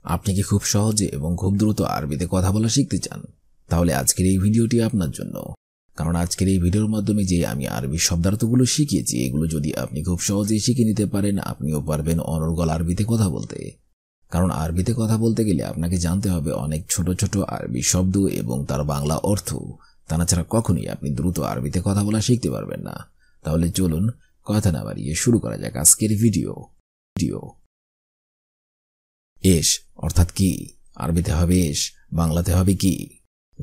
আপনি কি খুব সহজে এবং খুব দ্রুত আরবিতে কথা বলা শিখতে চান? তাহলে আজকের এই ভিডিওটি আপনার জন্য। কারণ আজকের এই ভিডিওর মাধ্যমে যে আমি আরবি শব্দার্থগুলো শিখিয়েছি এগুলো যদি আপনি খুব সহজেই শিখে নিতে পারেন, আপনিও পারবেন অনর্গল আরবিতে কথা বলতে। কারণ আরবিতে কথা বলতে গেলে আপনাকে জানতে হবে অনেক ছোট ছোট আরবি শব্দ এবং তার বাংলা অর্থ। তা ছাড়া কখনোই আপনি দ্রুত আরবিতে কথা বলা শিখতে পারবেন না। তাহলে চলুন কথা না বাড়িয়ে শুরু করা যাক আজকের ভিডিও। এশ অর্থাৎ কি? আরবিতে হবে এশ, বাংলাতে হবে কি?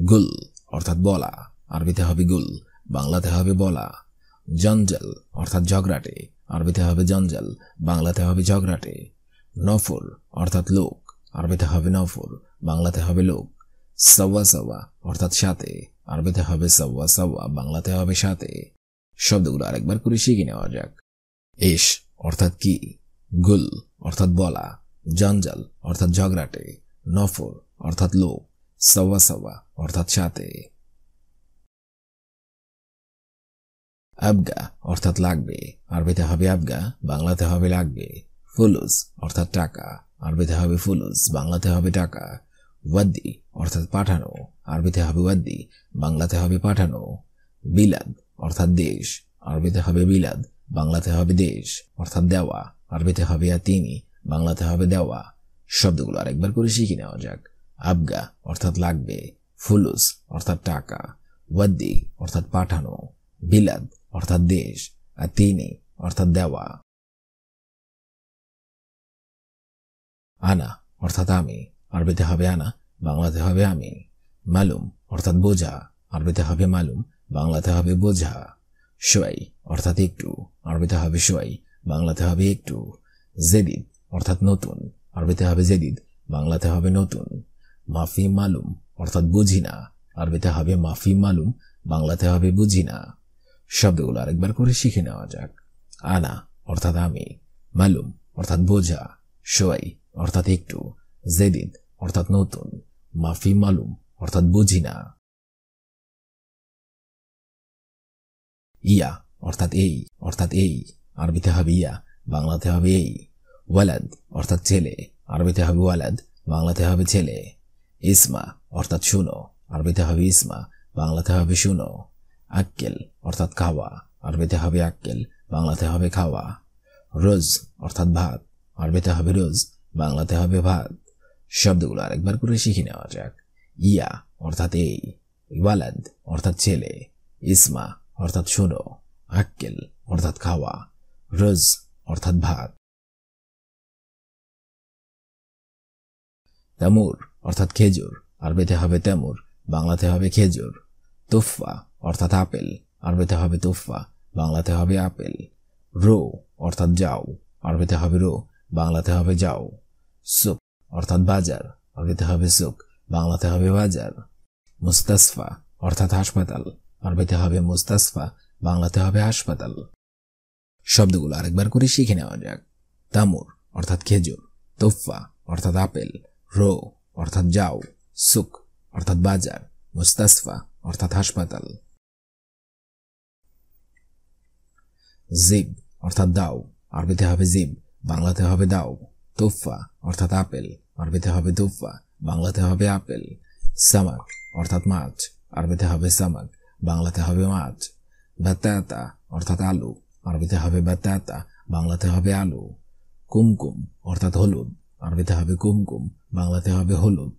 গুল অর্থাৎ বলা, আরবিতে হবে গুল, বাংলাতে হবে বলা। জঞ্জাল অর্থাৎ ঝগড়াটে, আরবিতে হবে জঞ্জাল, বাংলাতে হবে ঝগড়াটে। নফর অর্থাৎ লোক, আরবিতে হবে নফর, বাংলাতে হবে লোক। সওয়া সওয়া অর্থাৎ সাথে, আরবিতে হবে সওয়া সওয়া, বাংলাতে হবে সাথে। শব্দগুলো আরেকবার করে শিখে নেওয়া যাক। এশ অর্থাৎ কি, গুল অর্থাৎ বলা, জঞ্জাল অর্থাৎ ঝগড়াটে, নফর অর্থাৎ লোক, সওয়া সওয়া অর্থাৎ সাথে। আবগা অর্থাৎ লাগবে, আরবিতে হবে আবগা, বাংলাতে হবে লাগবে। ফুলুস অর্থাৎ টাকা, আরবিতে হবে ফুলুস, বাংলাতে হবে টাকা। ওয়াদ্দি অর্থাৎ পাঠানো, আরবিতে হবে ওয়াদ্দি, বাংলাতে হবে পাঠানো। বিলাদ অর্থাৎ দেশ, আরবিতে হবে বিলাদ, বাংলাতে হবে দেশ অর্থাৎ দেওয়া, আরবিতে হবে আতিনি, বাংলাতে হবে দেওয়া। শব্দগুলো আরেকবার করে শিখে নেওয়া যাক। আবগা অর্থাৎ লাগবে, ফুলুস অর্থাৎ টাকা, ওয়াদ্দি অর্থাৎ পাঠানো, বিলাদ অর্থাৎ দেশ, আতিনি অর্থাৎ দেওয়া। আনা অর্থাৎ আমি, আরবিতে হবে আনা, বাংলাতে হবে আমি। মালুম অর্থাৎ বোঝা, আরবিতে হবে মালুম, বাংলাতে হবে বোঝা। শোয়াই অর্থাৎ একটু, আরবিতে হবে শোয়াই, বাংলাতে হবে একটু। জেদিদ অর্থাৎ নতুন, আরবিতে হবে জেদিদ, বাংলাতে হবে নতুন। মাফি মালুম অর্থাৎ বুঝি না, আরবিতে হবে মাফি মালুম, বাংলাতে হবে বুঝি না। শব্দগুলো আরেকবার করে শিখে নেওয়া যাক। আনা অর্থাৎ আমি, মালুম অর্থাৎ বোঝা, শোয়াই অর্থাৎ একটু, জেদিদ অর্থাৎ নতুন, মাফি মালুম অর্থাৎ বুঝি না। ইয়া অর্থাৎ এই, আরবিতে হবে ইয়া, বাংলাতে হবে এই। ওয়ালাদ অর্থাৎ ছেলে, আরবিতে হবে ওয়ালাদ, বাংলাতে হবে ছেলে। ইসমা অর্থাৎ শুনো, আরবিতে হবে ইসমা, বাংলাতে হবে শুনো। আক্কেল অর্থাৎ খাওয়া, আরবিতে হবে আক্কেল, বাংলাতে হবে খাওয়া। রোজ অর্থাৎ ভাত, আরবিতে হবে রোজ, বাংলাতে হবে ভাত। শব্দগুলো আরেকবার করে শিখে নেওয়া যাক। ইয়া অর্থাৎ এই, ওয়ালাদ অর্থাৎ ছেলে, ইসমা অর্থাৎ শুনো, আক্কেল অর্থাৎ খাওয়া, রোজ অর্থাৎ ভাত। তামুর অর্থাৎ খেজুর, আরবিতে হবে তামুর, বাংলাতে হবে খেজুর। তুফা অর্থাৎ আপেল, আরবিতে হবে তুফা, বাংলাতে হবে আপেল। রো অর্থাৎ যাও, আরবিতে হবে রো, বাংলাতে হবে যাও। সুক অর্থাৎ বাজার, আরবিতে হবে সুক, বাংলাতে হবে বাজার। মুস্তাসফা অর্থাৎ হাসপাতাল, আরবিতে হবে মুস্তাসফা, বাংলাতে হবে হাসপাতাল। শব্দগুলো আরেকবার করে শিখে নেওয়া যাক। তামুর অর্থাৎ খেজুর, তুফা অর্থাৎ আপেল, রো অর্থাৎ যাও, সুক অর্থাৎ বাজার, মুস্তাসফা অর্থাৎ হাসপাতাল। জিব অর্থাৎ দাও, আরবিতে হবে জিব, বাংলাতে হবে দাও। তুফা অর্থাৎ আপেল, আরবিতে হবে তুফা, বাংলাতে হবে আপেল। সামাক অর্থাৎ মাছ, আরবিতে হবে সামাক, বাংলাতে হবে মাছ। বাতাতা অর্থাৎ আলু, আরবিতে হবে বাতাতা, বাংলাতে হবে আলু। কুমকুম অর্থাৎ হলুদ, আরবিতে হবে কুমকুম, বাংলাতে হবে হলুদ।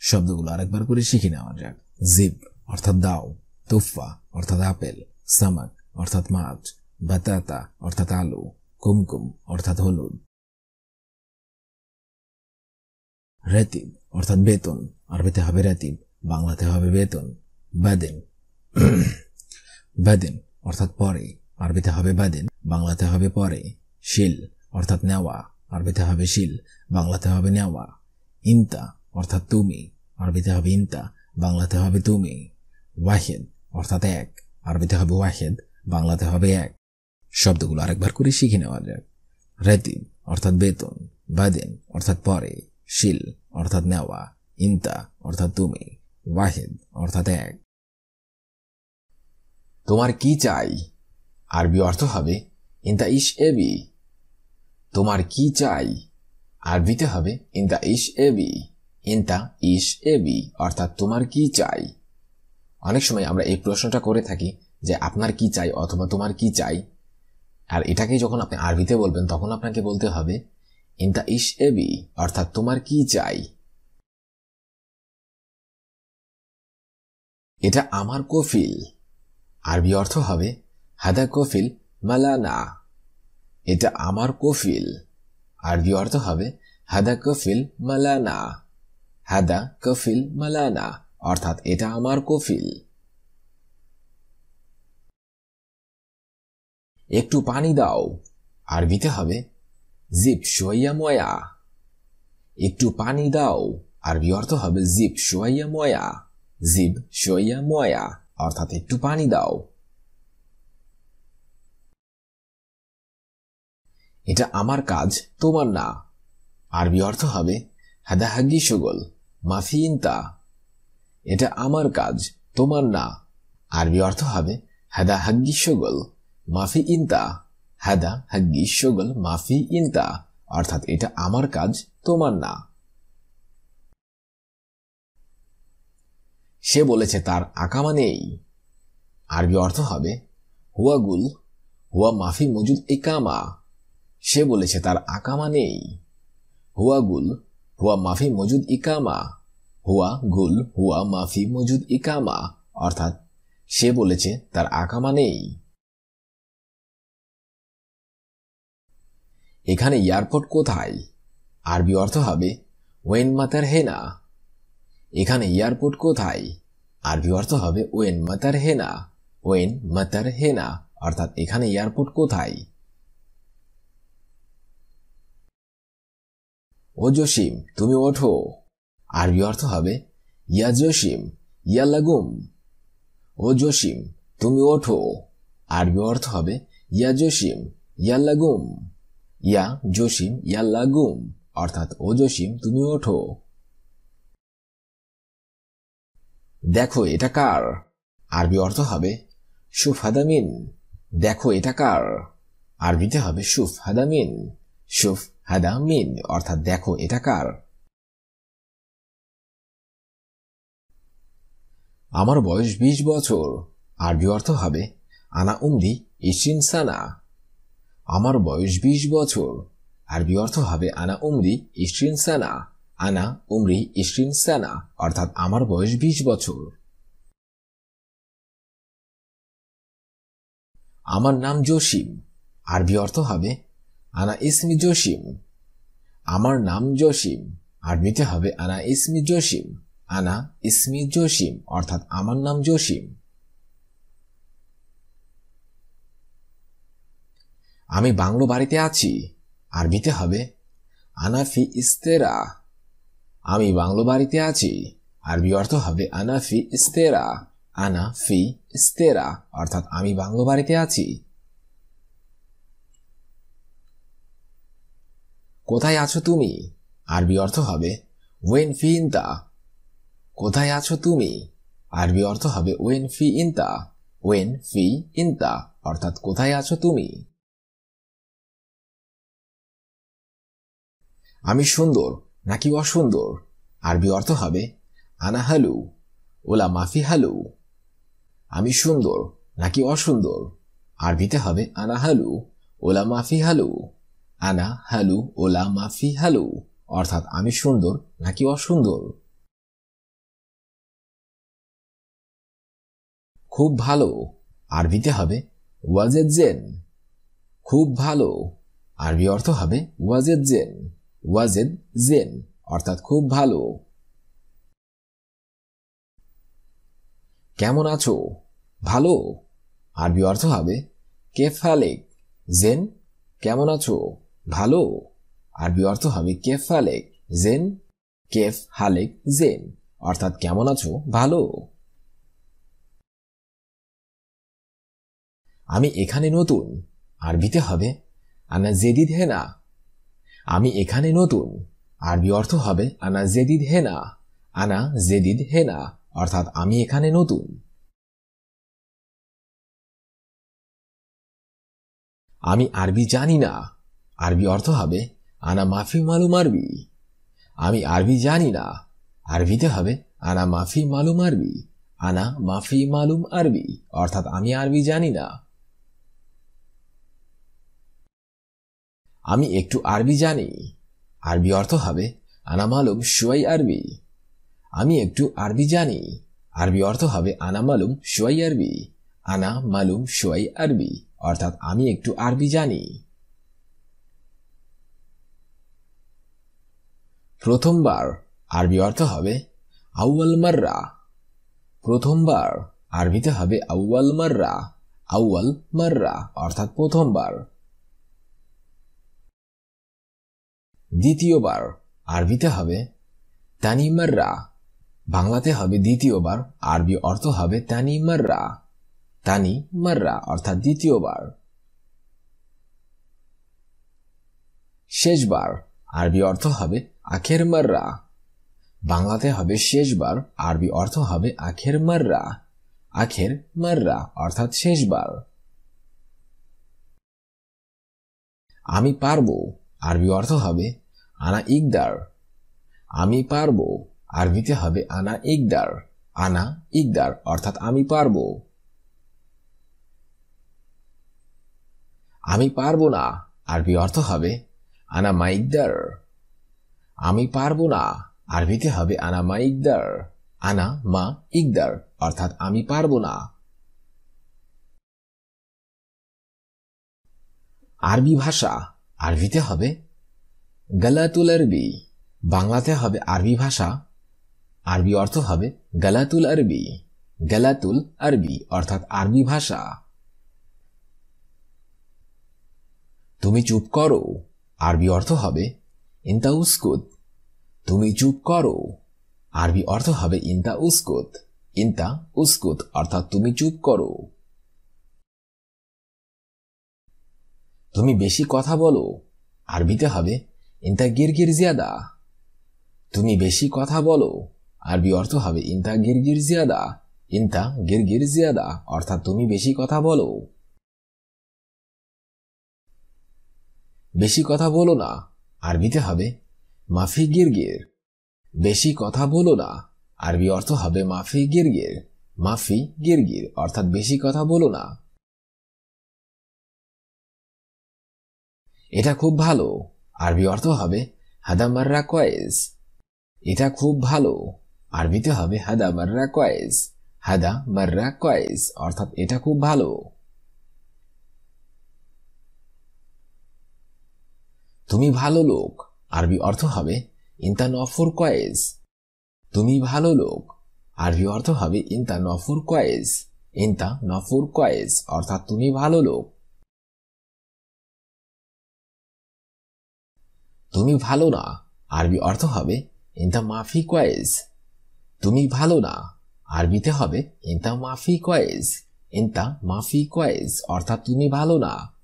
শব্দগুলো আরেকবার করে শিখে নেওয়া যাক। জিব অর্থাৎ দাও, তুফা অর্থাৎ আপেল, সামাক অর্থাৎ মাছ, বাতাতা অর্থাৎ আলু, কুমকুম অর্থাৎ হলুদ। রেতিব অর্থাৎ বেতন, আরবিতে হবে রেতিব, বাংলাতে হবে বেতন। বাদিন বাদিন অর্থাৎ পরে, আরবিতে হবে বাদিন, বাংলাতে হবে পরে। শিল অর্থাৎ নেওয়া, আরবিতে হবে শিল, বাংলাতে হবে নেওয়া। ইনতা অর্থাৎ তুমি, আরবিতে হবে ইনতা, বাংলাতে হবে তুমি। ওয়াহিদ অর্থাৎ এক, আরবিতে হবে ওয়াহিদ, বাংলাতে হবে এক। শব্দগুলো আরেকবার করে শিখে নেওয়া যাক। রেতিব অর্থাৎ বেতন, বাদিন অর্থাৎ পরে, শিল অর্থাৎ নেওয়া, ইনতা অর্থাৎ তুমি, ওয়াহিদ অর্থাৎ এক। তোমার কি চাই? আরবি অর্থ হবে ইনতা ইশ এবি। তোমার কি চাই? আরবিতে হবে ইনতা ইশ এবি। ইনতা ইশ এবি অর্থাৎ তোমার কি চাই। অনেক সময় আমরা এই প্রশ্নটা করে থাকি যে আপনার কি চাই অথবা তোমার কি চাই, আর এটাকে যখন আপনি আরবিতে বলবেন তখন আপনাকে বলতে হবে ইনতা ইশ এবি অর্থাৎ তোমার কি চাই। এটা আমার কফিল। আরবি অর্থ হবে হাদা কফিল মালানা। এটা আমার কফিল। আরবি অর্থ হবে হাদা কফিল মালানা। হাদা কফিল মালানা অর্থাৎ এটা আমার কফিল। একটু পানি দাও। আরবিতে হবে জিব শোয়া ময়া। একটু পানি দাও। আরবি অর্থ হবে জিব শোয়া ময়া। জিব শোয়া ময়া অর্থাৎ একটু পানি দাও। এটা আমার কাজ, তোমার না। আরবি অর্থ হবে হাদা হাগি শুগল মাফি ইনতা। এটা আমার কাজ, তোমার না। আরবি অর্থ হবে হাদা হাগি শুগল মাফি ইনতা। হাদা হাগি শুগল মাফি ইনতা অর্থাৎ এটা আমার কাজ, তোমার না। সে বলেছে তার আকামা নেই। আরবি অর্থ হবে হুয়া গুল হুয়া মাফি মজুদ ইকামা। সে বলেছে তার আকামা নেই। হুয়া গুল হুয়া মাফি মজুদ ইকামা। হুয়া গুল হুয়া মাফি মজুদ ইকামা অর্থাৎ সে বলেছে তার আকামা নেই। এখানে এয়ারপোর্ট কোথায়? আরবি অর্থ হবে ওয়েন মাতার হেনা। এখানে এয়ারপোর্ট কোথায়? আরবি অর্থ হবে ওয়েন মাতার হেনা। ওয়েন মাতার হেনা অর্থাৎ এখানে এয়ারপোর্ট কোথায়? ও জসিম তুমি ওঠো। আরবি অর্থ হবে ইয়া জসিম ইয়া লাগুম। ও জসিম তুমি ওঠো। আরবি অর্থ হবে ইয়া জসিম ইয়া লাগুম। ইয়া জসিম ইয়া লাগুম অর্থাৎ ও জসিম তুমি ওঠো। দেখো এটা কার? আরবি অর্থ হবে শুফ হাদামিন। দেখো এটা কার? আরবিতে হবে শুফ হাদামিন। শুফ হাদামিন অর্থাৎ দেখো এটা কার? আমার বয়স 20 বছর। আরবি অর্থ হবে আনা উমরি ইশরিন সানা। আমার বয়স 20 বছর। আরবি অর্থ হবে আনা উমরি ইশরিন সানা। আনা উমরি ইশরিন সানা অর্থাৎ আমার বয়স 20 বছর। আমার নাম জসিম। আরবি অর্থ হবে আনা ইসমি জসিম। আমার নাম জসিম। আরবিতে হবে আনা ইসমি জসিম। আনা ইসমি জসিম অর্থাৎ আমার নাম জসিম। আমি বাংলো বাড়িতে আছি। আরবিতে হবে আনা ফি ইস্তেরা। আমি বাংলো বাড়িতে আছি। আরবি অর্থ হবে আনা ফি ইস্তেরা। আনা ফি ইস্তেরা অর্থাৎ আমি বাংলো বাড়িতে আছি। কোথায় আছো তুমি? আরবি অর্থ হবে ওয়েন ফি ইনতা। কোথায় আছো তুমি? আরবি অর্থ হবে ওয়েন ফি ইনতা। ওয়েন ফি ইনতা অর্থাৎ কোথায় আছো তুমি? আমি সুন্দর নাকি অসুন্দর? আরবি অর্থ হবে আনা হালু ওলা মাফি হালু। আমি সুন্দর নাকি অসুন্দর? আরবিতে হবে আনা হালু ওলা মাফি হালু। আনা হালু ওলা মাফি হালু অর্থাৎ আমি সুন্দর নাকি অসুন্দর। খুব ভালো। আরবিতে হবে ওয়াজেদ জেন। খুব ভালো। আরবি অর্থ হবে ওয়াজেদ জেন। ওয়াজেদ জেন অর্থাৎ খুব ভালো। কেমন আছো? ভালো। আরবি অর্থ হবে কেফ হালেক জেন। কেমন আছো? ভালো। আরবি অর্থ হবে কেফ হালেক জেন। কেফ হালেক জেন অর্থাৎ কেমন আছো? ভালো। আমি এখানে নতুন। আরবিতে হবে আনা জেদিদ হেনা। আমি এখানে নতুন। আরবি অর্থ হবে আনা জেদিদ হেনা। আনা জেদিদ হেনা অর্থাৎ আমি এখানে নতুন। আমি আরবি জানি না। আরবি অর্থ হবে আনা মাফি মালুম আরবি। আমি আরবি জানি না, আরবিতে হবে আনা মাফি মালুম আরবি। আনা মাফি মালুম আরবি অর্থাৎ আমি আরবি জানি না। আমি একটু আরবি জানি, আরবি অর্থ হবে আনা মালুম শুয়াই আরবি। আমি একটু আরবি জানি, আরবি অর্থ হবে আনা মালুম শুয়াই আরবি। আনা মালুম শুয়াই আরবি অর্থাৎ আমি একটু আরবি জানি। প্রথমবার আরবি অর্থ হবে আউয়াল মাররা। প্রথমবার আরবিতে হবে আউয়াল মাররা। আউয়াল মাররা অর্থাৎ প্রথমবার। দ্বিতীয়বার আরবিতে হবে তানি মাররা। বাংলাতে হবে দ্বিতীয়বার, আরবি অর্থ হবে তানি মাররা। তানি মাররা অর্থাৎ দ্বিতীয়বার। শেষবার আরবি অর্থ হবে আখের মাররা। বাংলাতে হবে শেষবার, আরবি অর্থ হবে আখের মাররা। আখের মাররা অর্থাৎ শেষবার। আমি পারবো আরবি অর্থ হবে আনা ইকদার। আমি পারবো আরবিতে হবে আনা ইকদার। আনা ইকদার অর্থাৎ আমি পারবো। আমি পারবো না আরবি অর্থ হবে আনা মাইকদার। আমি পারবো না আরবিতে হবে আনা মাইকদার। আনা মা ইকদার অর্থাৎ আমি পারবো না। আরবি ভাষা আরবিতে হবে গালাতুল আরবি। বাংলাতে হবে আরবি ভাষা, আরবি অর্থ হবে গালাতুল আরবি। গালাতুল আরবি অর্থাৎ আরবি ভাষা। তুমি চুপ করো আরবি অর্থ হবে ইনতা উসকুত। তুমি চুপ করো আরবি অর্থ হবে ইনতা উসকুত। ইনতা উসকুত অর্থাৎ তুমি চুপ করো। তুমি বেশি কথা বলো আরবিতে হবে ইনতা গিরগির জিয়াদা। তুমি বেশি কথা বলো আরবি অর্থ হবে ইনতা গিরগির জিয়াদা। ইনতা গিরগির জিয়াদা অর্থাৎ তুমি বেশি কথা বলো। বেশি কথা বলো না আরবিতে হবে মাফি গিরগির। বেশি কথা বলো না আরবি অর্থ হবে মাফি গিরগির। মাফি গিরগির অর্থাৎ বেশি কথা বলো না। এটা খুব ভালো আরবি অর্থ হবে হাদা মাররা কয়েস। এটা খুব ভালো আরবিতে হবে হাদা মাররা কয়েস। হাদা মাররা কয়েস অর্থাৎ এটা খুব ভালো। তুমি ভালো লোক আরবি অর্থ হবে ইনতা নফর কয়েস। তুমি ভালো লোক আরবি অর্থ হবে ইনতা নফর কয়েস। ইনতা নফর কয়েস অর্থাৎ তুমি ভালো লোক। তুমি ভালো না আরবি অর্থ হবে ইনতা মাফি কয়েস। তুমি ভালো না আরবিতে হবে ইনতা মাফি কয়েস। ইনতা মাফি কয়েস অর্থাৎ তুমি ভালো না।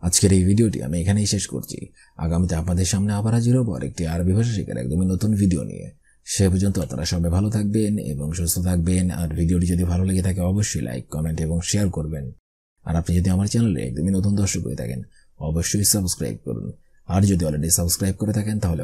আজকের এই ভিডিওটি আমি এখানেই শেষ করছি। আগামীতে আপনাদের সামনে আবার হাজির হব আরেকটি আরবি ভাষা শেখার একদমই নতুন ভিডিও নিয়ে। সে পর্যন্ত আপনারা সবাই ভালো থাকবেন এবং সুস্থ থাকবেন। আর ভিডিওটি যদি ভালো লেগে থাকে অবশ্যই লাইক, কমেন্ট এবং শেয়ার করবেন। আর আপনি যদি আমার চ্যানেলে একদমই নতুন দর্শক হয়ে থাকেন অবশ্যই সাবস্ক্রাইব করুন। আর যদি অলরেডি সাবস্ক্রাইব করে থাকেন তাহলে